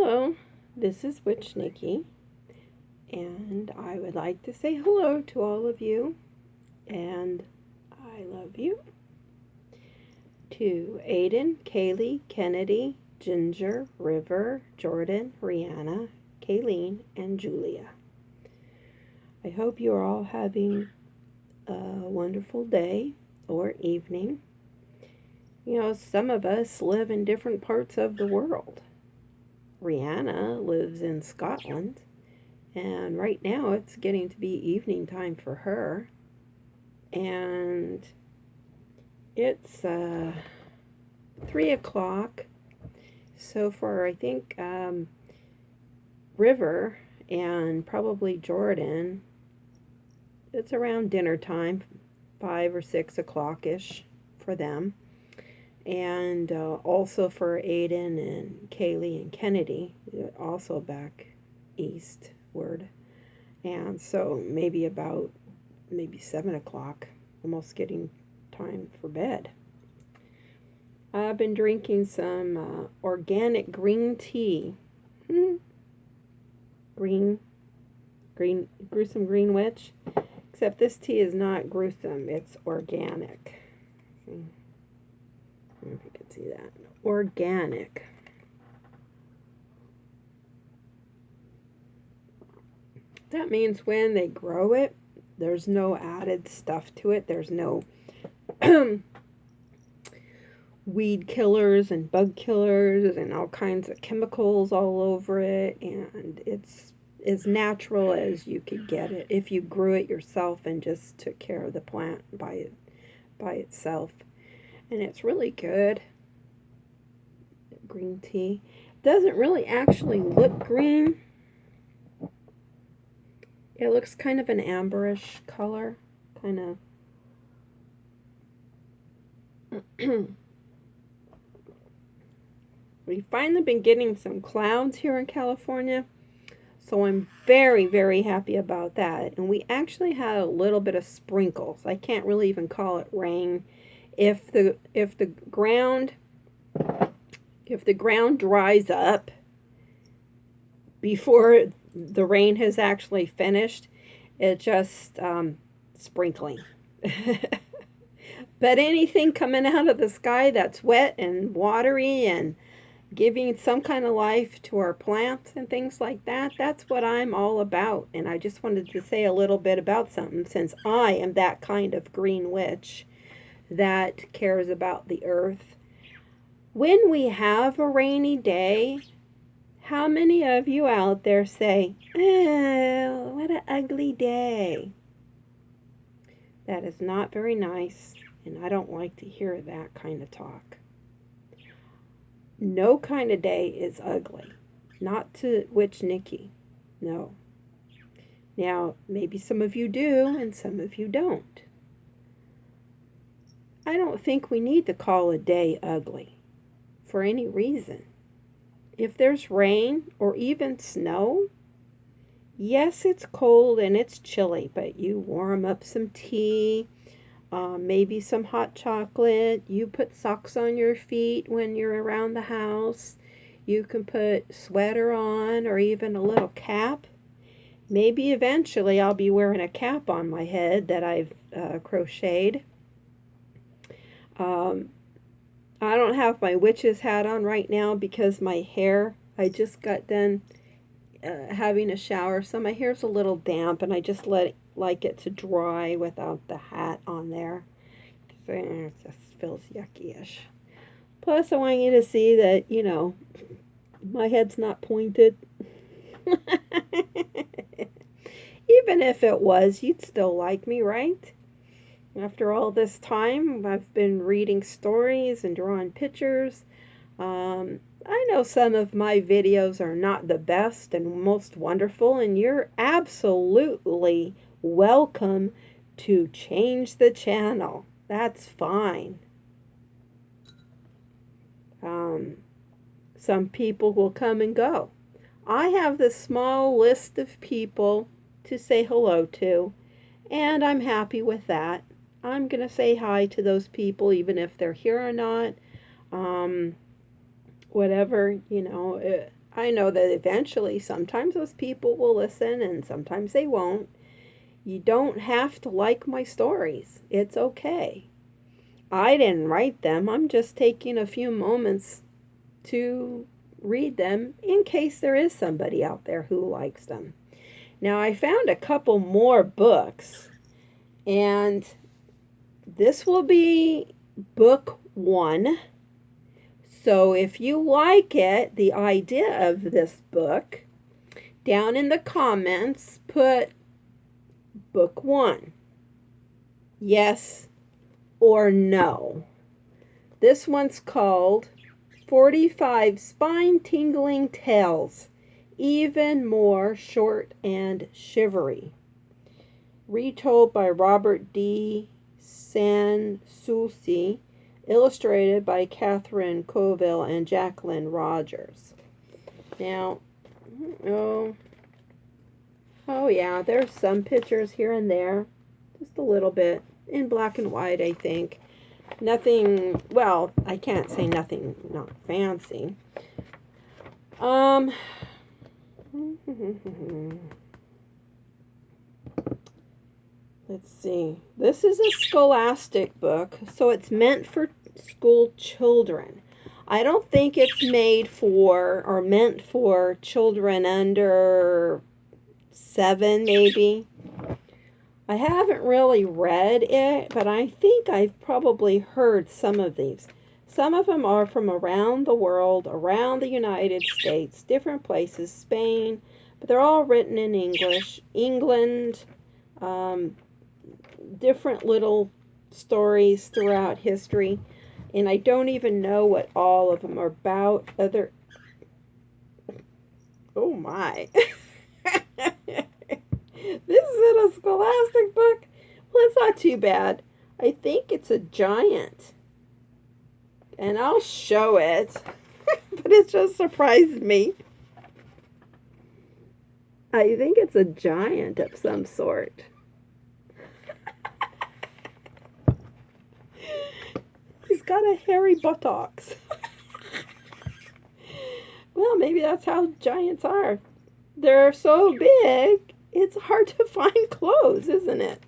Hello, this is Witch Nikki, and I would like to say hello to all of you, and I love you. To Aiden, Kaylee, Kennedy, Ginger, River, Jordan, Rihanna, Kayleen, and Julia. I hope you are all having a wonderful day or evening. You know, some of us live in different parts of the world. Rihanna lives in Scotland, and right now it's getting to be evening time for her, and it's 3 o'clock. So for I think River and probably Jordan, it's around dinner time, 5 or 6 o'clock ish for them. And also for Aiden and Kaylee and Kennedy, also back eastward. And so maybe 7 o'clock, almost getting time for bed. I've been drinking some organic green tea. Gruesome Green Witch. Except this tea is not gruesome, it's organic. See? I don't know if you can see that. Organic. That means when they grow it, there's no added stuff to it. There's no weed killers and bug killers and all kinds of chemicals all over it. And it's as natural as you could get it if you grew it yourself and just took care of the plant by itself. And it's really good. Green tea. Doesn't really actually look green. It looks kind of an amberish color. Kind of. We've finally been getting some clouds here in California. So I'm very, very happy about that. And we actually had a little bit of sprinkles. I can't really even call it rain. If the ground dries up before the rain has actually finished, it's just sprinkling. But anything coming out of the sky that's wet and watery and giving some kind of life to our plants and things like that, that's what I'm all about. And I just wanted to say a little bit about something, since I am that kind of green witch that cares about the earth. When we have a rainy day, how many of you out there say, "Oh, what an ugly day"? That is not very nice, and I don't like to hear that kind of talk. No kind of day is ugly. Not to Witch Nikki. No. Now, maybe some of you do, and some of you don't. I don't think we need to call a day ugly for any reason. If there's rain or even snow, yes, it's cold and it's chilly, but you warm up some tea, maybe some hot chocolate. You put socks on your feet when you're around the house. You can put sweater on or even a little cap. Maybe eventually I'll be wearing a cap on my head that I've crocheted. I don't have my witch's hat on right now because my hair, I just got done having a shower, so my hair's a little damp, and I just like it to dry without the hat on there. It just feels yucky-ish. Plus, I want you to see that, you know, my head's not pointed. Even if it was, you'd still like me, right? After all this time, I've been reading stories and drawing pictures. I know some of my videos are not the best and most wonderful, and you're absolutely welcome to change the channel. That's fine. Some people will come and go. I have this small list of people to say hello to, and I'm happy with that. I'm going to say hi to those people even if they're here or not. Whatever, you know, I know that eventually sometimes those people will listen and sometimes they won't. You don't have to like my stories. It's okay. I didn't write them. I'm just taking a few moments to read them in case there is somebody out there who likes them. Now, I found a couple more books, and this will be book 1. So if you like it, the idea of this book, down in the comments, put book 1. Yes or no. This one's called 45 Spine-Tingling Tales, Even More Short and Shivery. Retold by Robert D. Sanssouci, illustrated by Catherine Colville and Jacqueline Rogers. Now, oh yeah, there's some pictures here and there, just a little bit, in black and white, I think. Nothing, well, I can't say nothing not fancy. Let's see. This is a scholastic book, so it's meant for school children. I don't think it's made for or meant for children under 7, maybe. I haven't really read it, but I think I've probably heard some of these. Some of them are from around the world, around the United States, different places, Spain, but they're all written in English, England, different little stories throughout history, and I don't even know what all of them are about. Oh my. This is a scholastic book. Well, it's not too bad. I think it's a giant. And I'll show it. But it just surprised me. I think it's a giant of some sort. He's got a hairy buttocks. Well, maybe that's how giants are. They're so big, it's hard to find clothes, isn't it?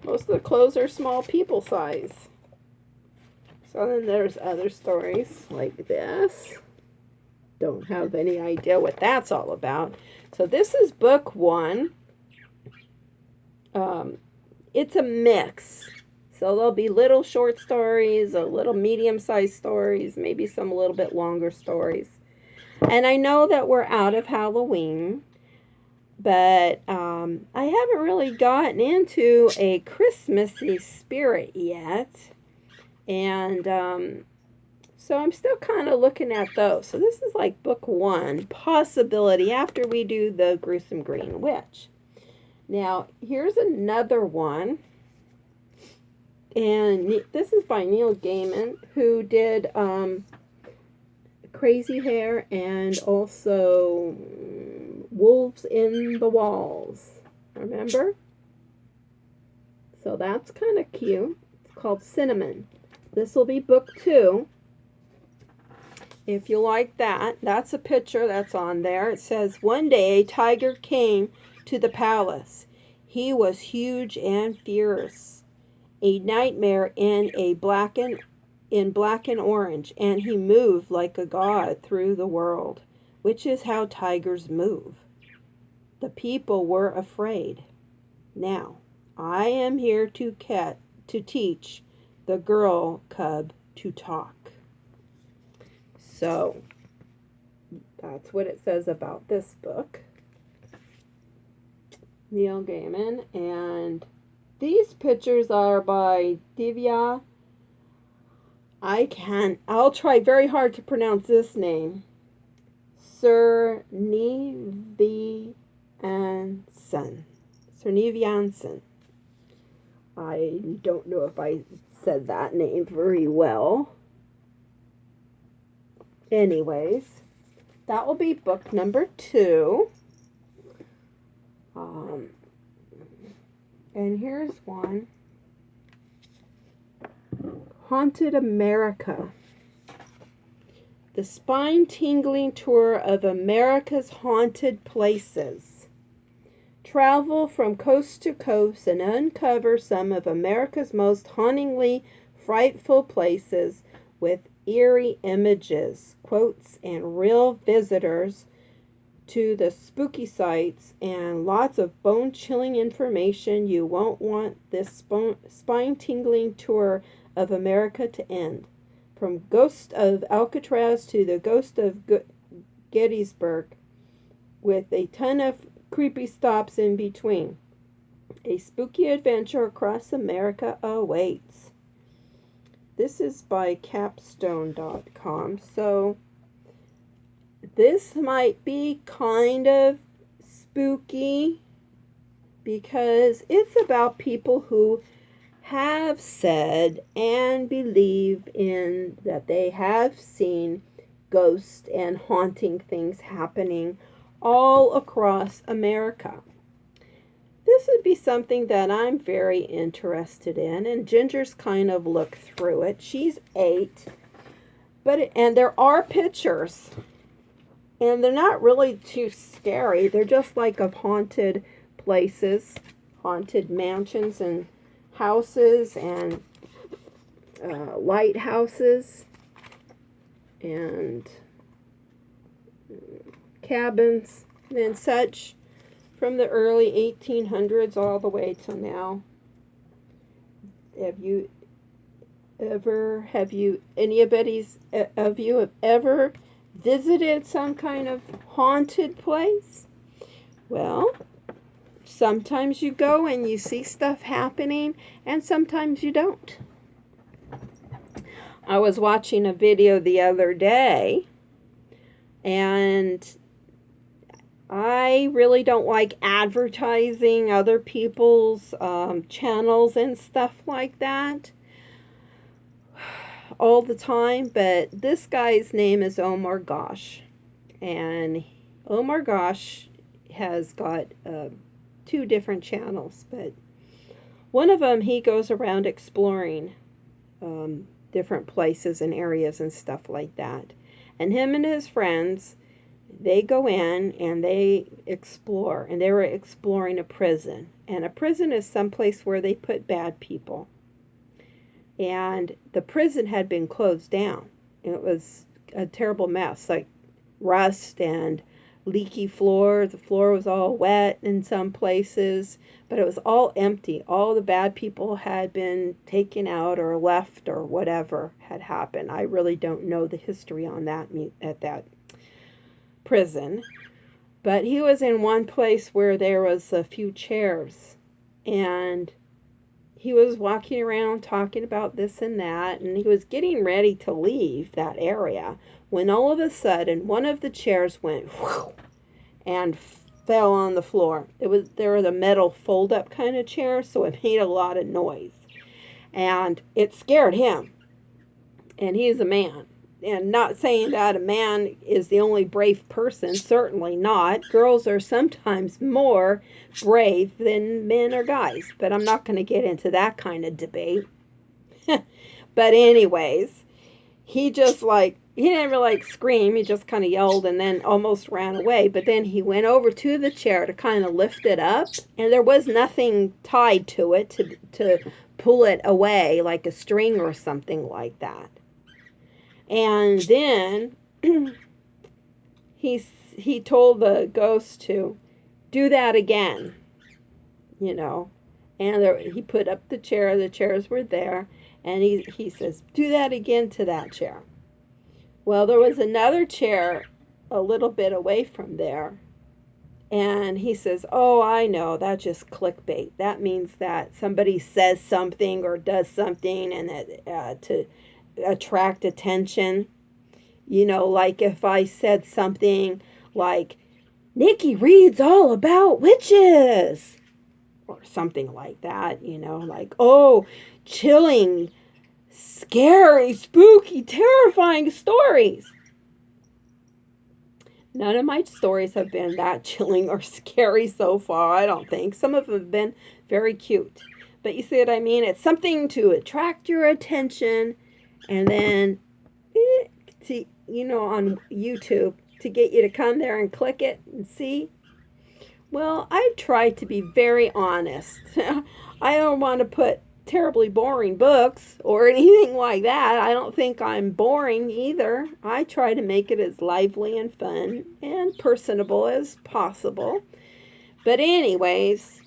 Most of the clothes are small people size. So then there's other stories like this. Don't have any idea what that's all about. So this is book 1. It's a mix. So there'll be little short stories, a little medium-sized stories, maybe some a little bit longer stories. And I know that we're out of Halloween, but I haven't really gotten into a Christmassy spirit yet. And so I'm still kind of looking at those. So this is like book 1, possibility, after we do the Gruesome Green Witch. Now, here's another one. And this is by Neil Gaiman, who did Crazy Hair and also Wolves in the Walls. Remember? So that's kind of cute. It's called Cinnamon. This will be book 2. If you like that, that's a picture that's on there. It says, one day a tiger came to the palace. He was huge and fierce, a nightmare in black and orange, and he moved like a god through the world, which is how tigers move. The people were afraid. Now, I am here to teach the girl cub to talk. So, that's what it says about this book. Neil Gaiman. And these pictures are by Divya. I'll try very hard to pronounce this name. Cerniviansen. Cerniviansen. I don't know if I said that name very well. Anyways, that will be book number 2. And here's one. Haunted America. The spine-tingling tour of America's haunted places. Travel from coast to coast and uncover some of America's most hauntingly frightful places with eerie images, quotes, and real visitors to the spooky sites and lots of bone-chilling information. You won't want this spine-tingling tour of America to end. From Ghost of Alcatraz to the Ghost of Gettysburg, with a ton of creepy stops in between. A spooky adventure across America awaits. This is by capstone.com. So this might be kind of spooky because it's about people who have said and believe in that they have seen ghosts and haunting things happening all across America. This would be something that I'm very interested in, and Ginger's kind of looked through it. She's 8, and there are pictures, and they're not really too scary. They're just like of haunted places, haunted mansions and houses and lighthouses and cabins and such from the early 1800s all the way till now. Have you ever visited some kind of haunted place? Well, sometimes you go and you see stuff happening, and sometimes you don't. I was watching a video the other day, and I really don't like advertising other people's channels and stuff like that all the time, but this guy's name is Omar Gosh, and Omar Gosh has got 2 different channels, but one of them he goes around exploring different places and areas and stuff like that, and him and his friends, they go in and they explore, and they were exploring a prison, and a prison is someplace where they put bad people, and the prison had been closed down. It was a terrible mess, like rust and leaky floor. The floor was all wet in some places, but it was all empty. All the bad people had been taken out or left or whatever had happened. I really don't know the history on that at that prison, but he was in one place where there was a few chairs, and he was walking around talking about this and that, and he was getting ready to leave that area when all of a sudden one of the chairs went whoosh, and fell on the floor. There was a metal fold-up kind of chair, so it made a lot of noise, and it scared him, and he's a man. And not saying that a man is the only brave person, certainly not. Girls are sometimes more brave than men or guys, but I'm not going to get into that kind of debate. But anyways, he didn't really scream, he just kind of yelled and then almost ran away. But then he went over to the chair to kind of lift it up, and there was nothing tied to it to pull it away, like a string or something like that. And then he told the ghost to do that again, and he put up the chairs were there, and he says, do that again to that chair. Well, there was another chair a little bit away from there, and he says, oh, I know, that's just clickbait. That means that somebody says something or does something and to attract attention. Like if I said something like, Nikki reads all about witches, or something like that, like, oh, chilling, scary, spooky, terrifying stories. None of my stories have been that chilling or scary so far, I don't think. Some of them have been very cute. But you see what I mean? It's something to attract your attention, and then on YouTube to get you to come there and click it and see. Well, I try to be very honest. I don't want to put terribly boring books or anything like that. I don't think I'm boring either. I try to make it as lively and fun and personable as possible. But anyways,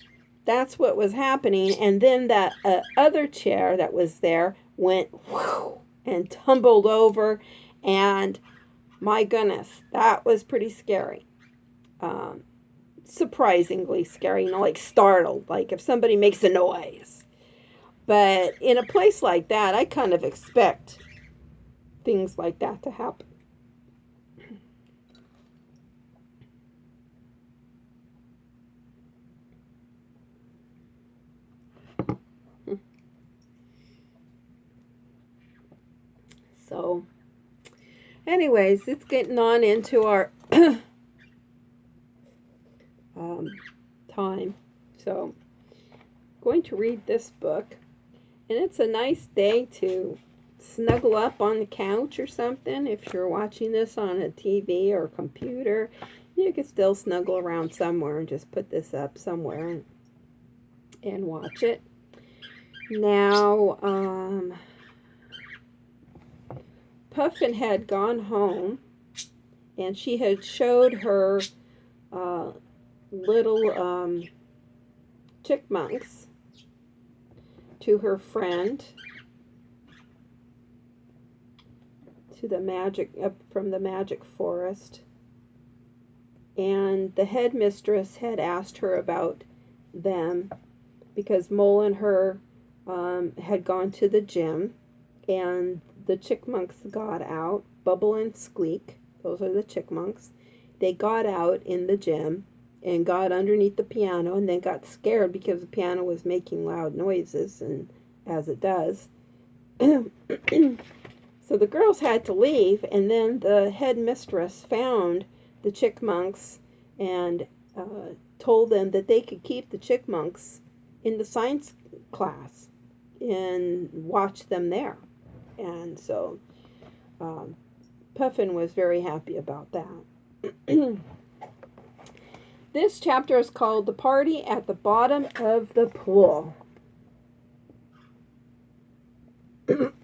that's what was happening. And then that other chair that was there went whoosh, and tumbled over. And my goodness, that was pretty scary. Surprisingly scary, like startled, like if somebody makes a noise. But in a place like that, I kind of expect things like that to happen. So, anyways, it's getting on into our time. So, I'm going to read this book. And it's a nice day to snuggle up on the couch or something. If you're watching this on a TV or computer, you can still snuggle around somewhere and just put this up somewhere and watch it. Now, Puffin had gone home, and she had showed her little chipmunks to her friend, to the magic from the magic forest, and the headmistress had asked her about them because Mole and her had gone to the gym, and the chipmunks got out. Bubble and Squeak, those are the chipmunks. They got out in the gym and got underneath the piano, and then got scared because the piano was making loud noises, and as it does. So the girls had to leave, and then the headmistress found the chipmunks and told them that they could keep the chipmunks in the science class and watch them there. And so Puffin was very happy about that. This chapter is called The Party at the Bottom of the Pool. So,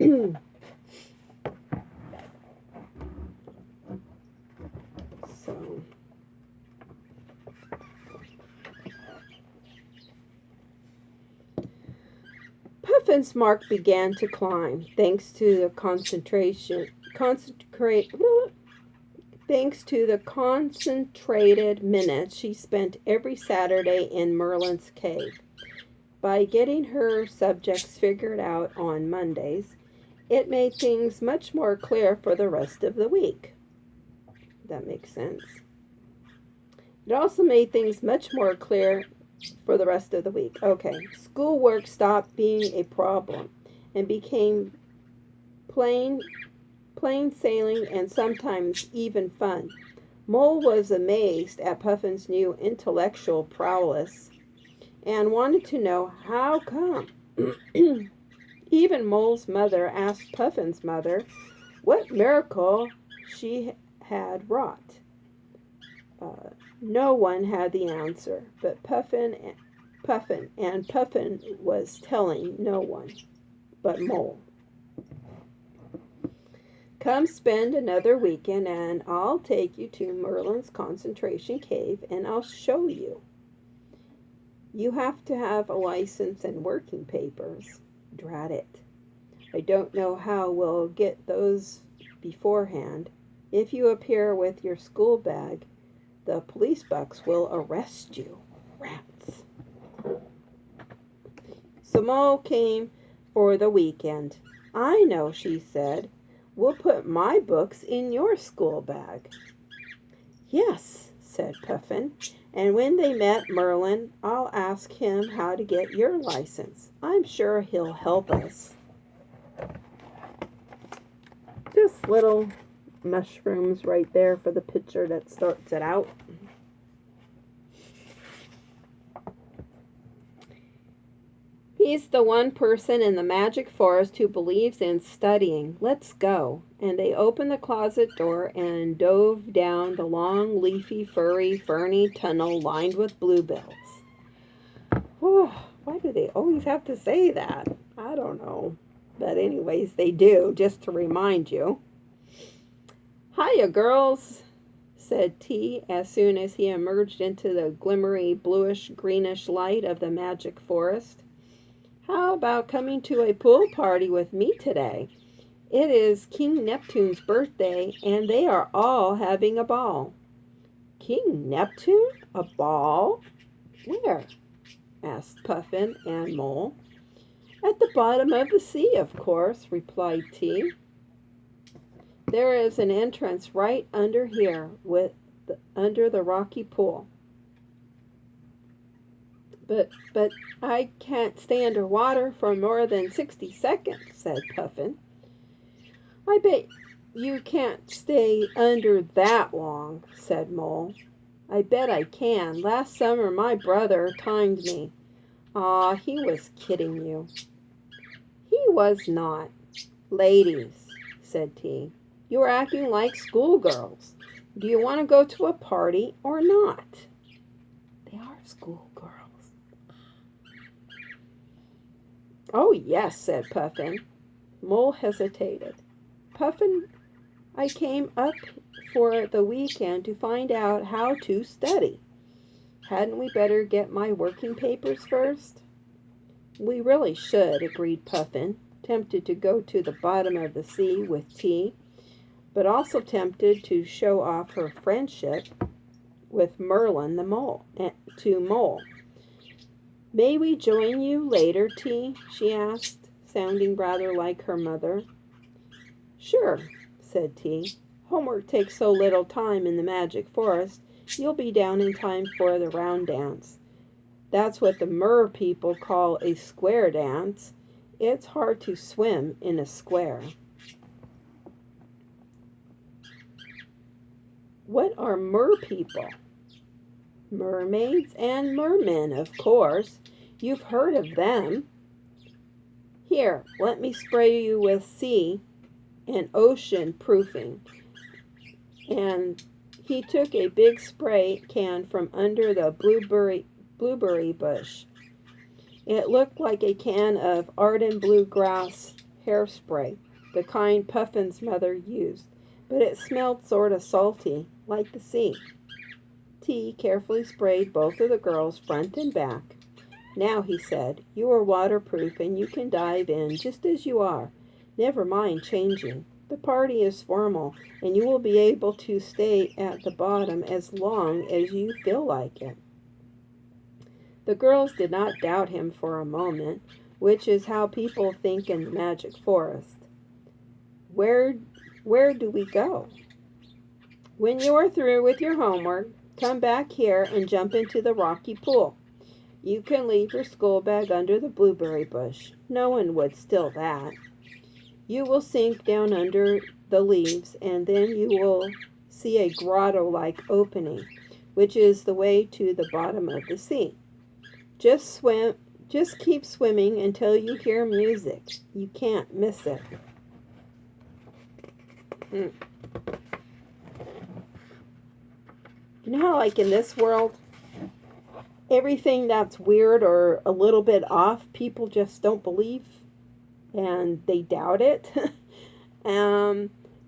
Puffin's mark began to climb, thanks to the concentrated minutes she spent every Saturday in Merlin's cave. By getting her subjects figured out on Mondays, it made things much more clear for the rest of the week. That makes sense. It also made things much more clear for the rest of the week. Okay, schoolwork stopped being a problem and became plain sailing and sometimes even fun. Mole was amazed at Puffin's new intellectual prowess and wanted to know how come. Even Mole's mother asked Puffin's mother what miracle she had wrought. No one had the answer, but Puffin was telling no one but Mole. Come spend another weekend and I'll take you to Merlin's concentration cave and I'll show you. You have to have a license and working papers. Drat it. I don't know how we'll get those beforehand. If you appear with your school bag, the police bucks will arrest you. Rats. So Mole came for the weekend. I know, she said. We'll put my books in your school bag. Yes, said Puffin. And when they met Merlin, I'll ask him how to get your license. I'm sure he'll help us. Just little mushrooms right there for the picture that starts it out. He's the one person in the magic forest who believes in studying. Let's go." And they opened the closet door and dove down the long, leafy, ferny tunnel lined with bluebells. Whew, why do they always have to say that? I don't know. But anyways, they do, just to remind you. "Hiya, girls," said T as soon as he emerged into the glimmery bluish-greenish light of the magic forest. "How about coming to a pool party with me today? It is King Neptune's birthday, and they are all having a ball." "King Neptune? A ball? Where?" asked Puffin and Mole. "At the bottom of the sea, of course," replied T. "There is an entrance right under here, under the rocky pool." But I can't stay underwater for more than 60 seconds, said Puffin. "I bet you can't stay under that long," said Mole. "I bet I can. Last summer my brother timed me." "Aw, he was kidding you." "He was not." "Ladies," said T, "you are acting like schoolgirls. Do you want to go to a party or not?" They are schoolgirls. "Oh, yes," said Puffin. Mole hesitated. "Puffin, I came up for the weekend to find out how to study. Hadn't we better get my working papers first?" "We really should," agreed Puffin, tempted to go to the bottom of the sea with T, but also tempted to show off her friendship with Merlin the Mole, to Mole. "May we join you later, T?" she asked, sounding rather like her mother. "Sure," said T. "Homework takes so little time in the magic forest, you'll be down in time for the round dance. That's what the Mer people call a square dance. It's hard to swim in a square." "What are Mer people?" "Mermaids and mermen, of course. You've heard of them. Here, let me spray you with sea and ocean proofing." And he took a big spray can from under the blueberry bush. It looked like a can of Arden bluegrass hairspray, the kind Puffin's mother used, but it smelled sort of salty, like the sea. T carefully sprayed both of the girls front and back. "Now," he said, "you are waterproof and you can dive in just as you are. Never mind changing. The party is formal and you will be able to stay at the bottom as long as you feel like it." The girls did not doubt him for a moment, which is how people think in the magic forest. Where do we go?" "When you are through with your homework, come back here and jump into the rocky pool. You can leave your school bag under the blueberry bush. No one would steal that. You will sink down under the leaves, and then you will see a grotto-like opening, which is the way to the bottom of the sea. Just keep swimming until you hear music. You can't miss it." You know how, like in this world, everything that's weird or a little bit off, people just don't believe and they doubt it.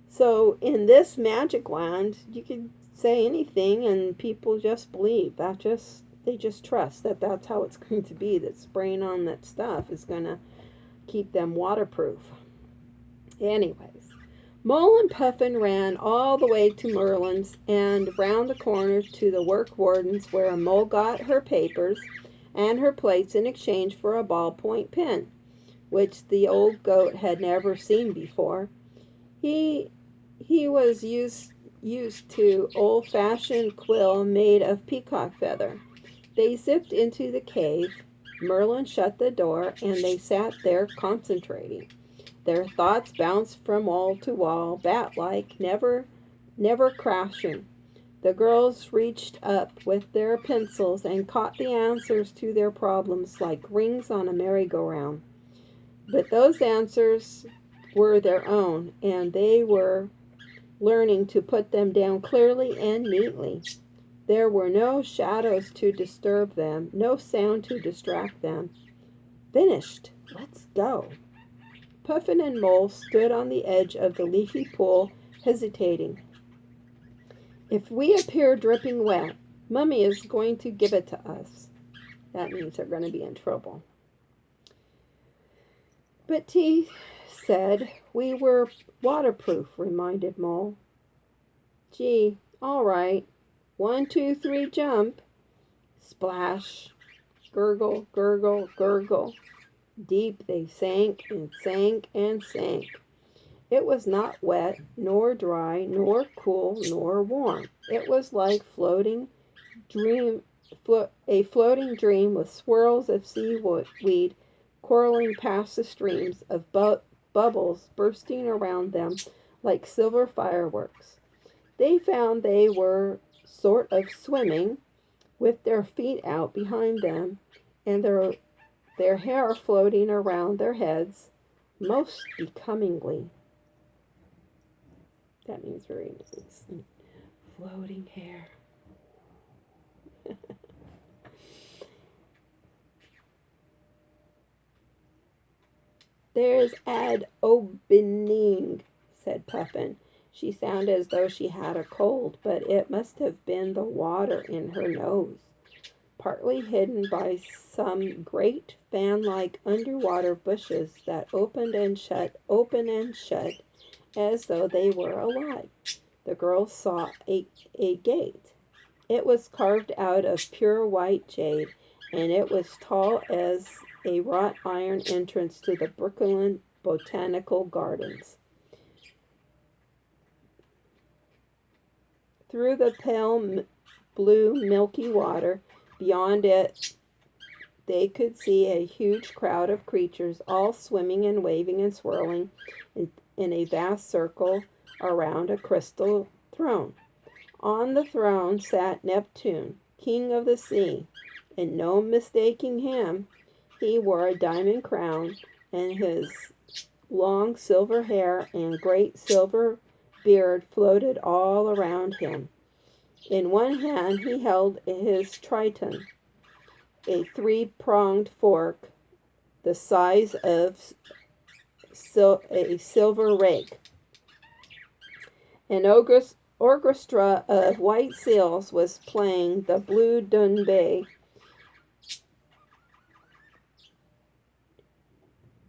So in this magic land, you can say anything and people just believe. They just trust that that's how it's going to be, that spraying on that stuff is going to keep them waterproof. Anyways, Mole and Puffin ran all the way to Merlin's and round the corner to the work warden's, where Mole got her papers and her plates in exchange for a ballpoint pen, which the old goat had never seen before. He was used to old-fashioned quill made of peacock feather. They zipped into the cave. Merlin shut the door, and they sat there concentrating. Their thoughts bounced from wall to wall, bat-like, never crashing. The girls reached up with their pencils and caught the answers to their problems like rings on a merry-go-round. But those answers were their own, and they were learning to put them down clearly and neatly. There were no shadows to disturb them, no sound to distract them. Finished. Let's go. Puffin and Mole stood on the edge of the leafy pool, hesitating. If we appear dripping wet, Mummy is going to give it to us. That means they're going to be in trouble. But T said we were waterproof, reminded Mole. Gee, all right. 1, 2, 3, jump. Splash. Gurgle, gurgle, gurgle. Deep they sank and sank and sank. It was not wet, nor dry, nor cool, nor warm. It was like a floating dream with swirls of seaweed curling past the streams of bubbles bursting around them like silver fireworks. They found they were sort of swimming, with their feet out behind them, and their hair floating around their heads, most becomingly. That means very nice. Floating hair. There's ad opening, said Puffin. She sounded as though she had a cold, but it must have been the water in her nose, partly hidden by some great fan-like underwater bushes that opened and shut, as though they were alive. The girls saw a gate. It was carved out of pure white jade, and it was tall as a wrought iron entrance to the Brooklyn Botanical Gardens. Through the pale blue milky water beyond it, they could see a huge crowd of creatures, all swimming and waving and swirling in a vast circle around a crystal throne. On the throne sat Neptune, king of the sea, and no mistaking him. He wore a diamond crown, and his long silver hair and great silver beard floated all around him. In one hand he held his triton, a 3-pronged fork the size of a silver rake. An orchestra of white seals was playing the Blue Dunbay.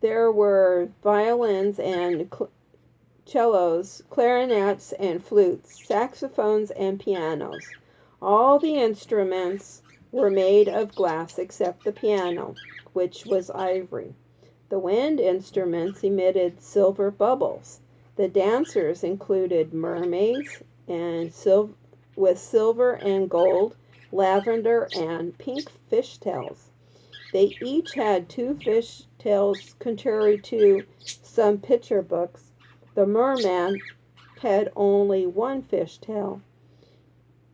There were violins and cellos, clarinets and flutes, saxophones and pianos. All the instruments were made of glass except the piano, which was ivory. The wind instruments emitted silver bubbles. The dancers included mermaids and with silver and gold, lavender and pink fishtails. They each had 2 fishtails, contrary to some picture books. The merman had only 1 fishtail.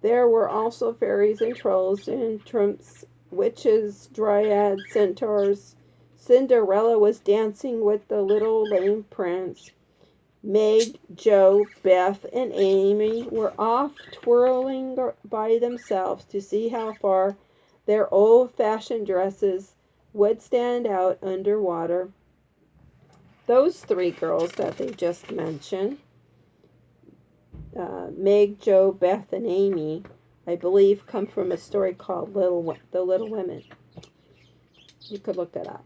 There were also fairies and trolls and trumps, witches, dryads, centaurs. Cinderella was dancing with the little lame prince. Meg, Jo, Beth, and Amy were off twirling by themselves to see how far their old-fashioned dresses would stand out underwater. Those 3 girls that they just mentioned, Meg, Jo, Beth, and Amy, I believe come from a story called The Little Women. You could look that up.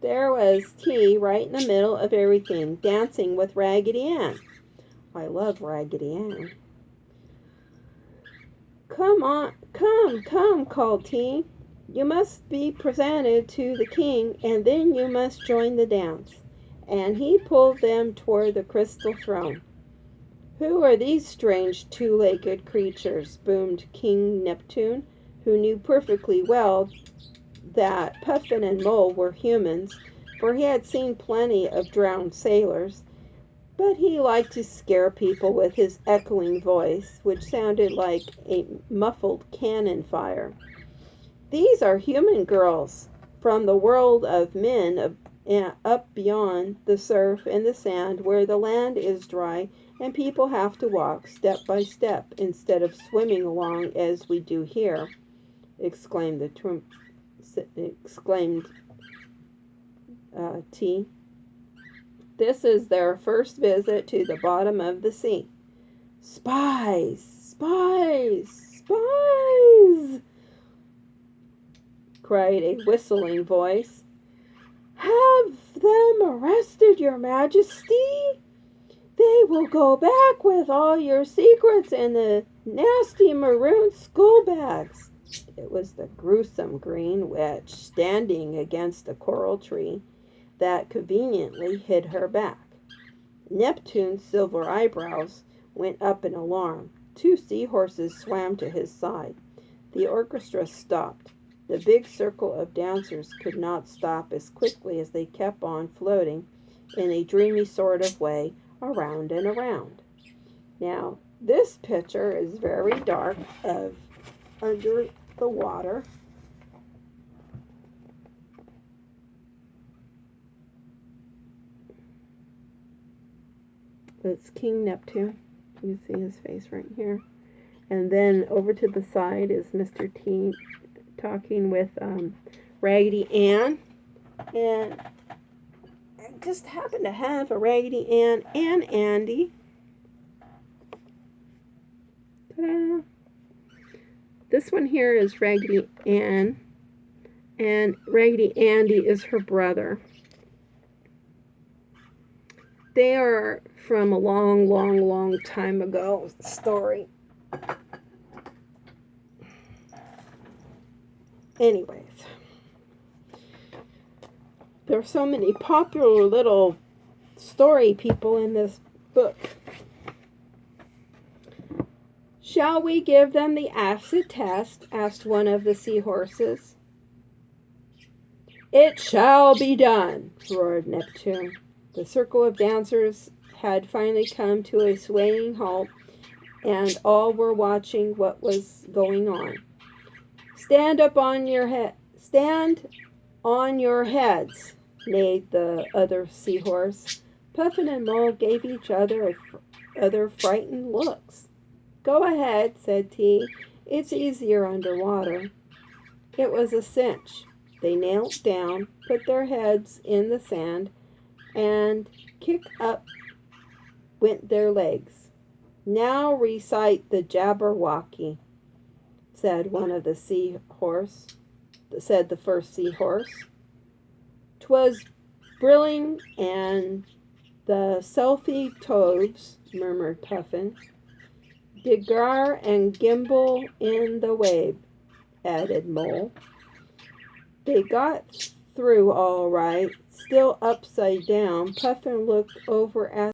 There was T right in the middle of everything, dancing with Raggedy Ann. I love Raggedy Ann. Come on, come, called T. You must be presented to the king, and then you must join the dance. And he pulled them toward the crystal throne. Who are these strange 2-legged creatures? Boomed King Neptune, who knew perfectly well that Puffin and Mole were humans, for he had seen plenty of drowned sailors. but he liked to scare people with his echoing voice, which sounded like a muffled cannon fire. These are human girls from the world of men up beyond the surf and the sand, where the land is dry and people have to walk step by step instead of swimming along as we do here, exclaimed T. This is their first visit to the bottom of the sea. Spies! Spies! Spies! Cried a whistling voice. Have them arrested, Your Majesty. They will go back with all your secrets in the nasty maroon school bags. It was the Gruesome Green Witch standing against a coral tree that conveniently hid her back. Neptune's silver eyebrows went up in alarm. 2 seahorses swam to his side. The orchestra stopped. The big circle of dancers could not stop as quickly as they kept on floating in a dreamy sort of way around and around. Now, this picture is very dark of under the water. It's King Neptune. You see his face right here. And then over to the side is Mr. T talking with Raggedy Ann. And I just happen to have a Raggedy Ann and Andy. Ta-da! This one here is Raggedy Ann. And Raggedy Andy is her brother. They are from a long, long, long time ago story. Anyways, there are so many popular little story people in this book. Shall we give them the acid test? Asked one of the seahorses. It shall be done, roared Neptune. The circle of dancers had finally come to a swaying halt, and all were watching what was going on. Stand on your heads, neighed the other seahorse. Puffin and Mole gave each other frightened looks. Go ahead, said T. It's easier underwater. It was a cinch. They knelt down, put their heads in the sand, and kick up went their legs. Now recite the Jabberwocky, said the first seahorse. 'Twas brilling and the selfie toves, murmured Puffin. Digar and gimble in the wave, added Mole. They got through all right. Still upside down, Puffin looked over at